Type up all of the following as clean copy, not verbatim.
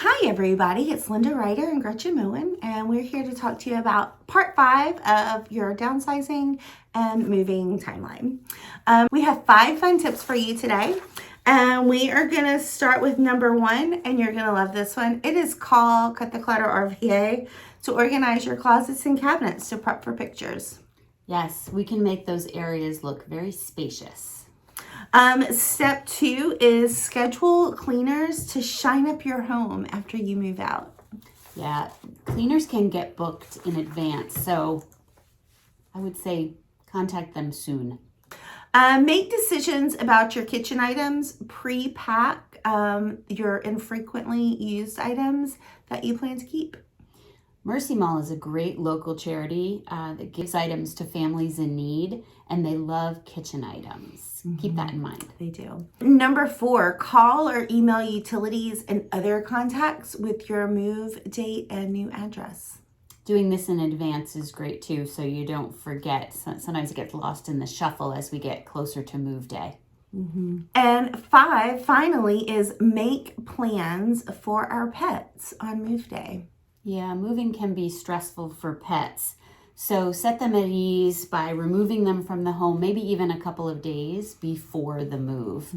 Hi everybody, it's Lynda, Reider, and Gretchen Moen, and we're here to talk to you about part 5 of your downsizing and moving timeline. We have 5 fun tips for you today, and we are going to start with number 1, and you're going to love this one. It is called Cut the Clutter RVA, to organize your closets and cabinets to prep for pictures. Yes, we can make those areas look very spacious. Step 2 is schedule cleaners to shine up your home after you move out. Yeah, cleaners can get booked in advance, so I would say contact them soon. Make decisions about your kitchen items. Pre-pack your infrequently used items that you plan to keep. Mercy Mall is a great local charity that gives items to families in need, and they love kitchen items. Keep that in mind. They do. Number 4, call or email utilities and other contacts with your move date and new address. Doing this in advance is great too, so you don't forget. Sometimes it gets lost in the shuffle as we get closer to move day. And 5, finally, is make plans for our pets on move day. Yeah, moving can be stressful for pets. So set them at ease by removing them from the home, maybe even a couple of days before the move,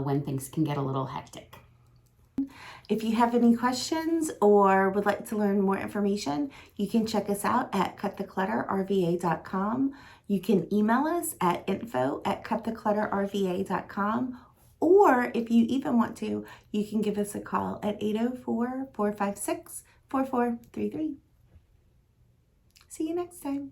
when things can get a little hectic. If you have any questions or would like to learn more information, you can check us out at cuttheclutterrva.com. You can email us at info@cuttheclutterrva.com. Or if you even want to, you can give us a call at 804-456-4433. See you next time.